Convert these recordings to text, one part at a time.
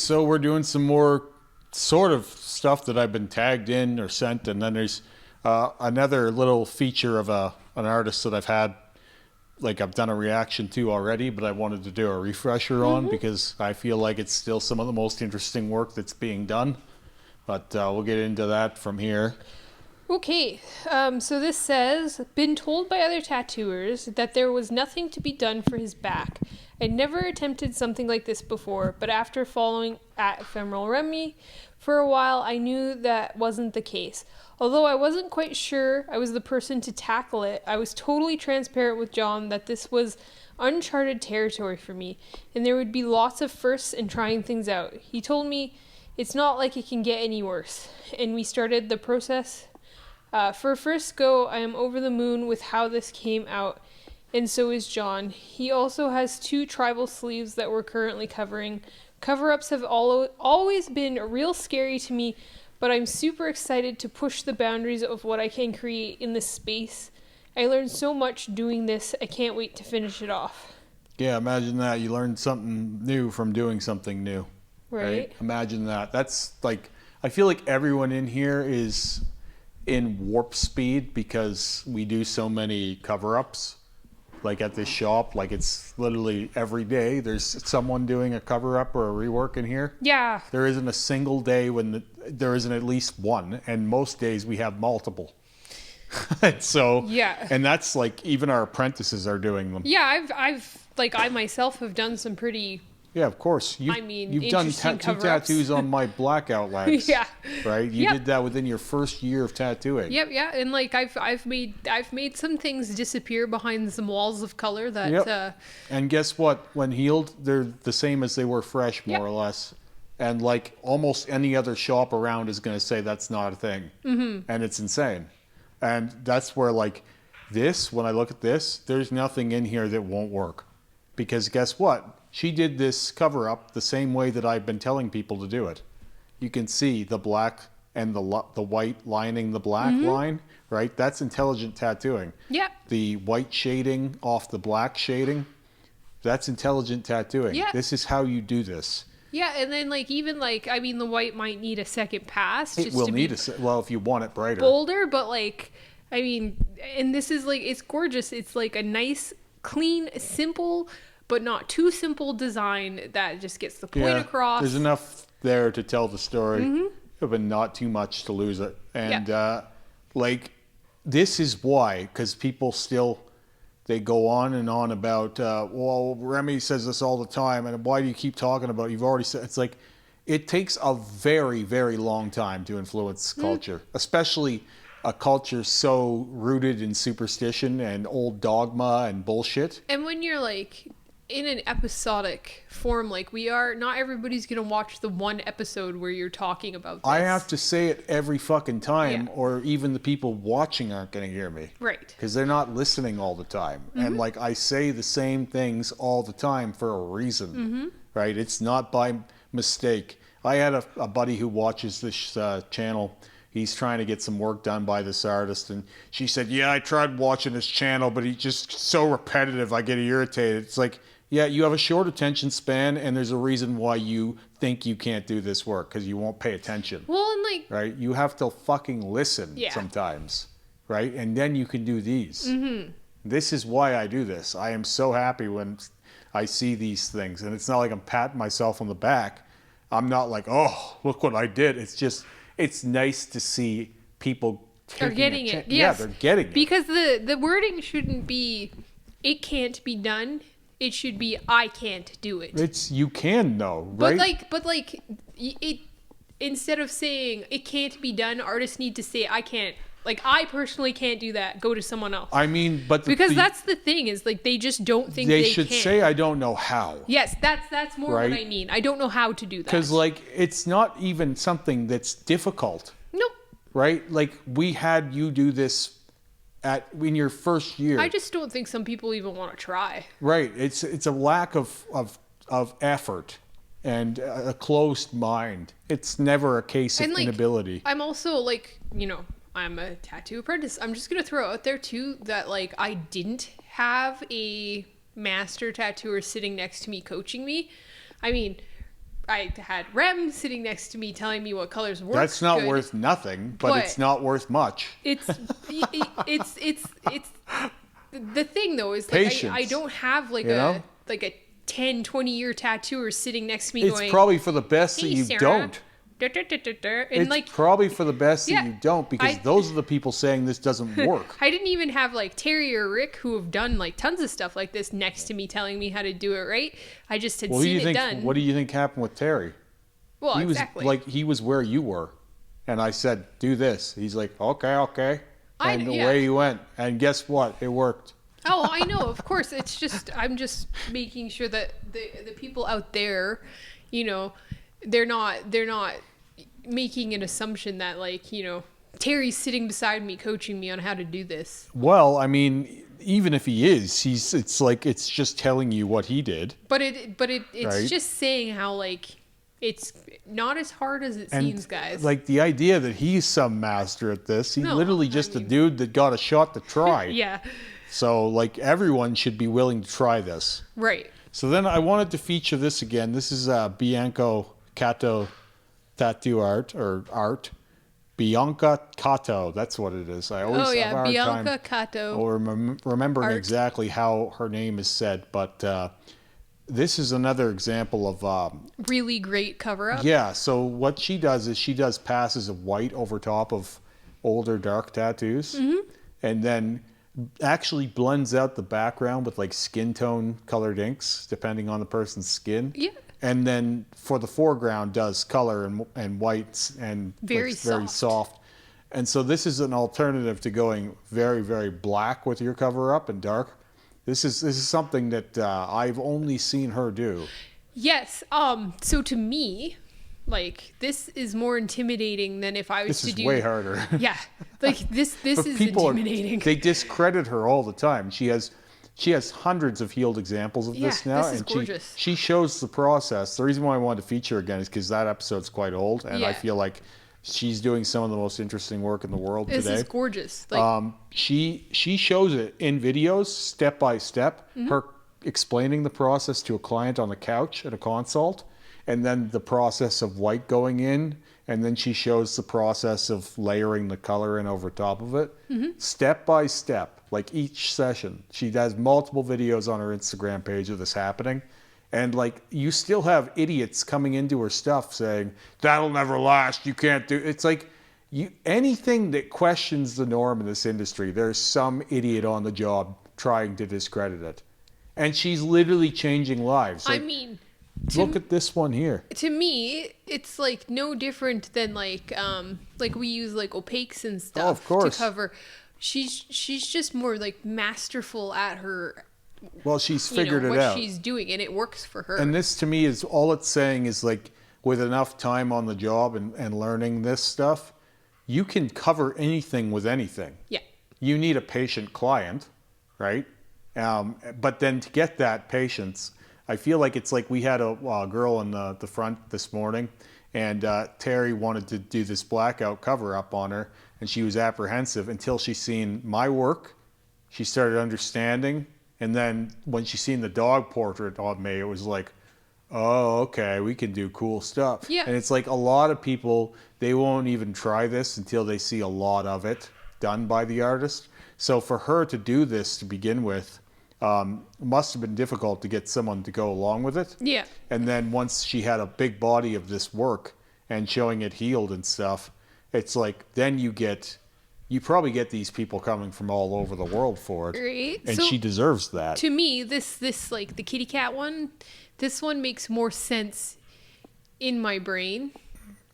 so we're doing some more sort of stuff that I've been tagged in or sent, and then there's another little feature of an artist that I've had, like I've done a reaction to already, but I wanted to do a refresher on because I feel like it's still some of the most interesting work that's being done. But we'll get into that from here. Okay, so this says, been told by other tattooers that there was nothing to be done for his back. I'd never attempted something like this before, but after following at EphemeralRemy for a while, I knew that wasn't the case. Although I wasn't quite sure I was the person to tackle it, I was totally transparent with John that this was uncharted territory for me, and there would be lots of firsts and trying things out. He told me it's not like it can get any worse, and we started the process. For a first go, I am over the moon with how this came out, and so is John. He also has 2 tribal sleeves that we're currently covering. Cover-ups have always been real scary to me, but I'm super excited to push the boundaries of what I can create in this space. I learned so much doing this, I can't wait to finish it off. Yeah, imagine that. You learned something new from doing something new. Right? Imagine that. That's like, I feel like everyone in here is in warp speed because we do so many cover-ups. Like at this shop, like it's literally every day there's someone doing a cover-up or a rework in here. Yeah. There isn't a single day when there isn't at least one, and most days we have multiple. So yeah, and that's like even our apprentices are doing them. Yeah, I've like I myself have done some pretty. Yeah, of course. You've done 2 tattoos on my blackout wax. Yeah. Right? You did that within your first year of tattooing. Yep, yeah. And like I've made some things disappear behind some walls of color that And guess what? When healed, they're the same as they were fresh, more or less. And like almost any other shop around is going to say that's not a thing. And it's insane. And that's where like this, when I look at this, there's nothing in here that won't work. Because guess what? She did this cover-up the same way that I've been telling people to do it. You can see the black and the white lining the black line, right? That's intelligent tattooing. Yeah. The white shading off the black shading, that's intelligent tattooing. Yeah. This is how you do this. Yeah, and then like even like I mean the white might need a second pass. It will need well if you want it brighter. Bolder, but like I mean, and this is like it's gorgeous. It's like a nice, clean, simple, but not too simple design that just gets the point across. There's enough there to tell the story, but not too much to lose it. And like, this is why, because people still, they go on and on about, well, Remy says this all the time, and why do you keep talking about it? You've already said, it's like, it takes a very, very long time to influence culture, especially a culture so rooted in superstition and old dogma and bullshit. And when you're like in an episodic form like we are, not everybody's gonna watch the one episode where you're talking about this. I have to say it every fucking time, or even the people watching aren't gonna hear me. Right. Because they're not listening all the time. And like I say the same things all the time for a reason, right? It's not by mistake. I had a buddy who watches this channel. He's trying to get some work done by this artist, and she said, yeah, I tried watching his channel, but he's just so repetitive, I get irritated. It's like, yeah, you have a short attention span, and there's a reason why you think you can't do this work, because you won't pay attention. Well, and like... Right? You have to fucking listen sometimes, right? And then you can do these. This is why I do this. I am so happy when I see these things, and it's not like I'm patting myself on the back. I'm not like, oh, look what I did. It's just, it's nice to see people are getting it. Yeah, they're getting it. Because the wording shouldn't be, it can't be done. It should be, I can't do it. It's, you can know, right? But like, it, instead of saying, it can't be done, artists need to say, I can't. Like, I personally can't do that. Go to someone else. I mean, but... Because that's the thing, is like, they just don't think they should can. say, I don't know how. Yes, that's more what I mean. I don't know how to do that. Because, like, it's not even something that's difficult. Nope. Right? Like, we had you do this in your first year. I just don't think some people even want to try. Right. It's a lack of effort and a closed mind. It's never a case of inability. I'm also like, you know, I'm a tattoo apprentice. I'm just going to throw out there too that like I didn't have a master tattooer sitting next to me coaching me. I mean, I had Rem sitting next to me telling me what colors work. That's not good. worth nothing, but it's not worth much. It's the thing though is like I don't have like a 10, 20-year tattooer sitting next to me It's probably for the best that you Sarah. don't. And It's like probably for the best Yeah, that you don't, because those are the people saying this doesn't work. I didn't even have like Terry or Rick, who have done like tons of stuff like this, next to me telling me how to do it right. I just had seen it done. What do you think happened with Terry? Well, He exactly. was like, he was where you were, and I said, "Do this." He's like, "Okay," and away he went. And guess what? It worked. Oh, I know. Of course, it's just I'm just making sure that the people out there, you know, they're not making an assumption that like, you know, Terry's sitting beside me coaching me on how to do this. Well, I mean, even if he is, it's just telling you what he did. But it's right? just saying how like it's not as hard as it seems, guys. Like the idea that he's some master at this, he's literally just a dude that got a shot to try. Yeah. So like everyone should be willing to try this. Right. So then I wanted to feature this again. This is Bianca Kato tattoo art. Bianca Kato, that's what it is. I always have a hard Bianca time Kato. or remembering art. exactly how her name is said, but this is another example of Really great cover up. yeah. So what she does is she does passes of white over top of older dark tattoos, and then actually blends out the background with like skin tone colored inks depending on the person's skin. Yeah. And then for the foreground does color and whites and Very very soft. And so this is an alternative to going very, very black with your cover up and dark. This is something that I've only seen her do. Yes. So to me, like this is more intimidating than if I was to do. This is way harder. Yeah. Like this is intimidating. They discredit her all the time. She has hundreds of healed examples of this now, this is and gorgeous. she shows the process. The reason why I wanted to feature again is because that episode's quite old, and I feel like she's doing some of the most interesting work in the world today. This is gorgeous. Like, she shows it in videos, step by step, her explaining the process to a client on the couch at a consult, and then the process of white going in, and then she shows the process of layering the color in over top of it, step by step, like each session. She does multiple videos on her Instagram page of this happening. And like, you still have idiots coming into her stuff saying, that'll never last, you can't do, it's like, anything that questions the norm in this industry, there's some idiot on the job trying to discredit it. And she's literally changing lives. Like, I mean, look at this one here. to me, it's like no different than like we use like opaques and stuff of course. to cover. She's just more like masterful at her. Well, she's figured it what out. she's doing, and it works for her. And this to me is all it's saying is like, with enough time on the job and learning this stuff, you can cover anything with anything. Yeah. You need a patient client, right? But then to get that patience, I feel like it's like we had a girl in the front this morning, and Terry wanted to do this blackout cover up on her, and she was apprehensive until she seen my work. She started understanding, and then when she seen the dog portrait on me, it was like, oh, okay, we can do cool stuff. Yeah. And it's like a lot of people, they won't even try this until they see a lot of it done by the artist. So for her to do this to begin with, must have been difficult to get someone to go along with it. Yeah. And then once she had a big body of this work and showing it healed and stuff, it's like, then you probably get these people coming from all over the world for it. Right. And So, she deserves that. to me, this like the kitty cat one, this one makes more sense in my brain.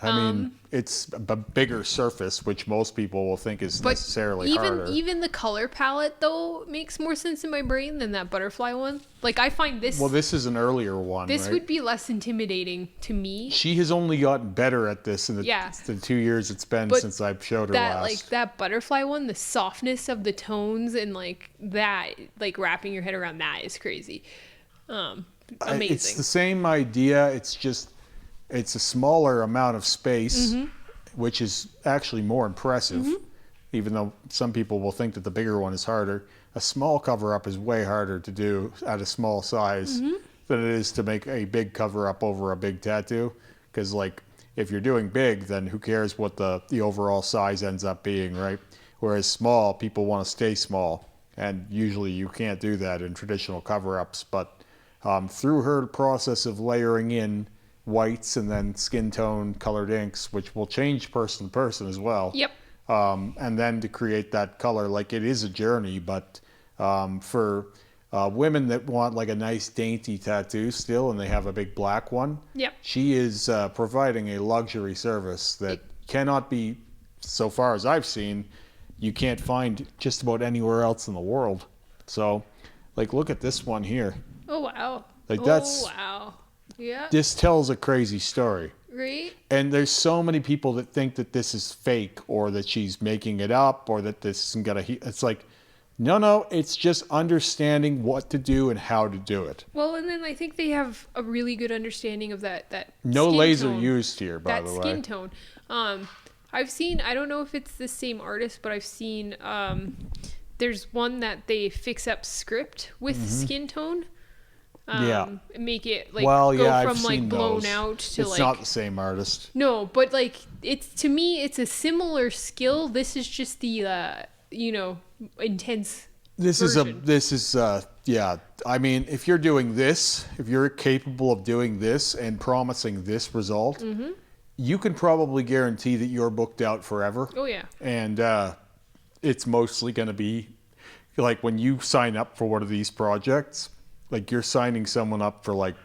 I mean, it's a bigger surface, which most people will think is But necessarily harder. even the color palette though makes more sense in my brain than that butterfly one. Like I find this Well, this is an earlier one, this right? would be less intimidating to me. She has only gotten better at this in the 2 years it's been But since I've showed her That last. like that butterfly one, the softness of the tones and like that, like wrapping your head around that is crazy. Amazing. It's the same idea. It's just, it's a smaller amount of space, which is actually more impressive, even though some people will think that the bigger one is harder. A small cover-up is way harder to do at a small size than it is to make a big cover up over a big tattoo. Because like if you're doing big, then who cares what the overall size ends up being, right? Whereas small, people want to stay small, and usually you can't do that in traditional cover-ups. But through her process of layering in whites and then skin tone colored inks, which will change person to person as well. Yep. And then to create that color, like it is a journey, but for women that want like a nice dainty tattoo still and they have a big black one, Yep. she is providing a luxury service that cannot be, so far as I've seen, you can't find just about anywhere else in the world. So, like, look at this one here. Oh, wow. Like, that's... Oh, wow. Yeah. This tells a crazy story. Right? And there's so many people that think that this is fake or that she's making it up or that this isn't gonna... It's like, no, it's just understanding what to do and how to do it. Well, and then I think they have a really good understanding of that No skin laser tone, used here, by the way. that skin tone. I've seen, I don't know if it's the same artist, but I've seen, there's one that they fix up script with skin tone. Yeah. Make it like Well, go yeah, from I've like seen blown those. out to It's like not the same artist. no, but like it's, to me it's a similar skill. This is just the intense version. Yeah. I mean, if you're doing this, if you're capable of doing this and promising this result, you can probably guarantee that you're booked out forever. Oh yeah. And it's mostly going to be like when you sign up for one of these projects, like you're signing someone up for like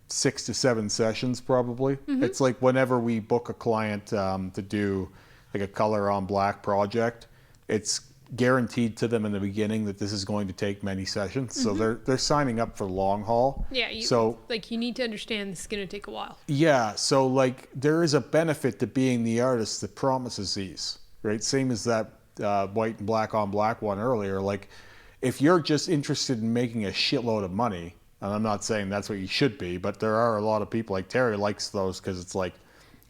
6 to 7 sessions probably. It's like whenever we book a client to do like a color on black project, it's guaranteed to them in the beginning that this is going to take many sessions. So they're signing up for long haul. Yeah, you need to understand this is going to take a while. Yeah, so like there is a benefit to being the artist that promises these, right? Same as that white and black on black one earlier. Like if you're just interested in making a shitload of money, and I'm not saying that's what you should be, but there are a lot of people, like Terry likes those because it's like,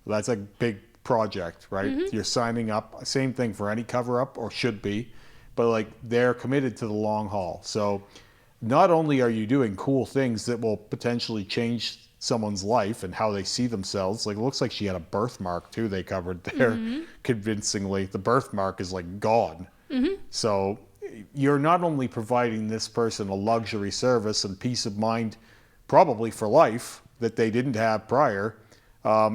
that's a big project, right? You're signing up, same thing for any cover up, or should be, but like they're committed to the long haul. So not only are you doing cool things that will potentially change someone's life and how they see themselves, like it looks like she had a birthmark too they covered there convincingly. The birthmark is like gone. So you're not only providing this person a luxury service and peace of mind probably for life that they didn't have prior,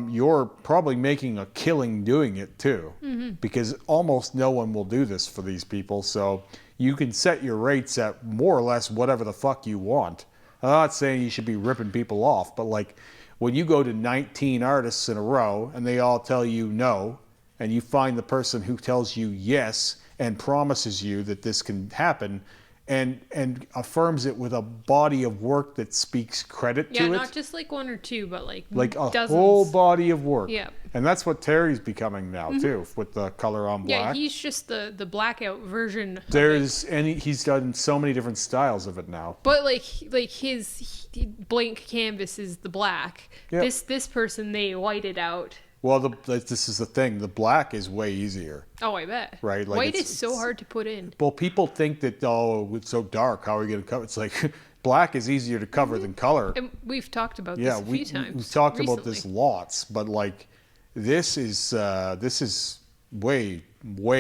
you're probably making a killing doing it too, because almost no one will do this for these people. So you can set your rates at more or less whatever the fuck you want. I'm not saying you should be ripping people off, but like when you go to 19 artists in a row and they all tell you no, and you find the person who tells you yes and promises you that this can happen, and affirms it with a body of work that speaks credit to it. Yeah, not just like one or two, but like a dozens. whole body of work. Yeah. And that's what Terry's becoming now too, with the color on black. Yeah, he's just the blackout version. He's done so many different styles of it now. But like his blank canvas is the black. Yep. This person, they whited out. Well, this is the thing. The black is way easier. Oh, I bet. Right? Like White is so hard to put in. Well, people think that, oh, it's so dark. How are we going to cover? It's like black is easier to cover than color. And we've talked about this a few times. We've talked recently. about this lots, but like this is way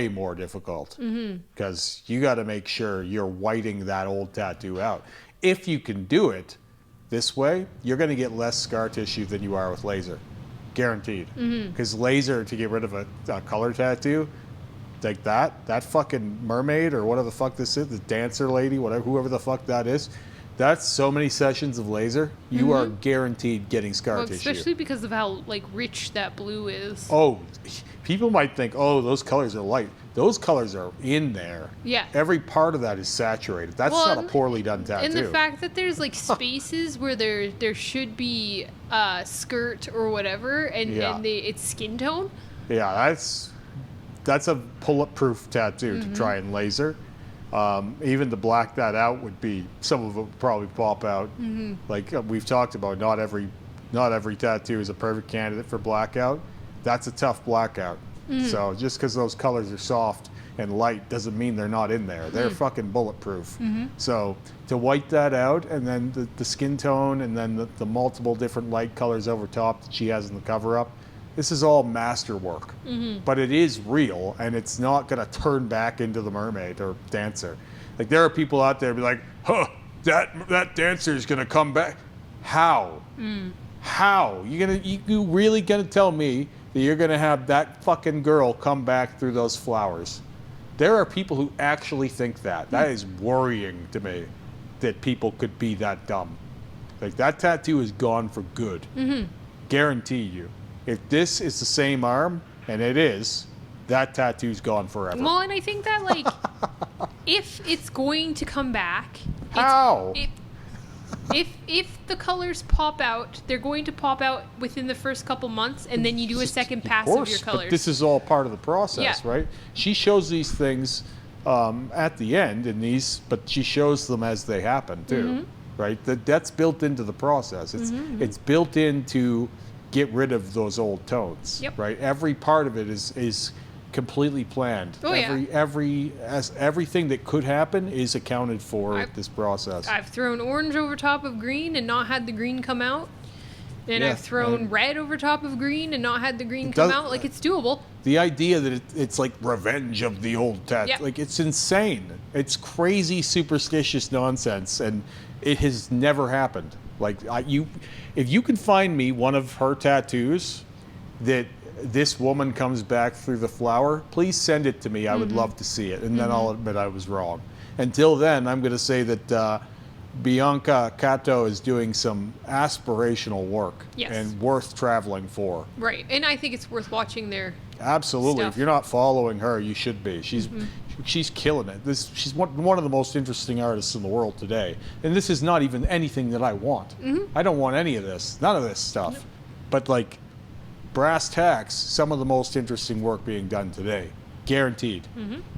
more difficult because you got to make sure you're whiting that old tattoo out. If you can do it this way, you're going to get less scar tissue than you are with laser. Guaranteed. Because laser, to get rid of a color tattoo like that fucking mermaid or whatever the fuck this is, the dancer lady, whoever the fuck that is, that's so many sessions of laser, you are guaranteed getting scar tissue. Especially because of how like rich that blue is. Oh, people might think, oh, those colors are light. Those colors are in there. Yeah. Every part of that is saturated. That's not a poorly done tattoo. And the fact that there's like spaces where there should be a skirt or whatever, and it's skin tone. Yeah, that's a bulletproof tattoo to try and laser. Even to black that out would be, some of it would probably pop out. Like we've talked about, not every tattoo is a perfect candidate for blackout. That's a tough blackout. So just because those colors are soft and light doesn't mean they're not in there. They're fucking bulletproof. So to white that out, and then the skin tone, and then the multiple different light colors over top that she has in the cover-up, this is all masterwork. But it is real, and it's not going to turn back into the mermaid or dancer. Like, there are people out there be like, huh, that dancer is going to come back. How? How? You really gonna tell me that you're gonna have that fucking girl come back through those flowers? There are people who actually think that. That is worrying to me, that people could be that dumb. Like, that tattoo is gone for good. Guarantee you. If this is the same arm, and it is, that tattoo's gone forever. Well, and I think that, like, if it's going to come back, How? If the colors pop out, they're going to pop out within the first couple months, and then you do a second pass of your colors. But this is all part of the process, Yeah. right? She shows these things at the end, but she shows them as they happen too, right? That's built into the process. It's built in to get rid of those old tones, Yep. right? Every part of it is completely planned. Oh, yeah. Everything that could happen is accounted for with this process. I've thrown orange over top of green and not had the green come out. And Yeah, I've thrown and red over top of green and not had the green come out. Like, it's doable. The idea that it's like revenge of the old tattoo, Yep. like, it's insane. It's crazy, superstitious nonsense, and it has never happened. Like, if you can find me one of her tattoos that this woman comes back through the flower, please send it to me. I would love to see it, and then I'll admit I was wrong. Until then, I'm going to say that Bianca Kato is doing some aspirational work, Yes. and worth traveling for. Right. And I think it's worth watching their Absolutely. stuff. If you're not following her, you should be. She's killing it. She's one of the most interesting artists in the world today. And this is not even anything that I want. I don't want any of this. None of this stuff. Nope. But, like, brass tacks, some of the most interesting work being done today. Guaranteed.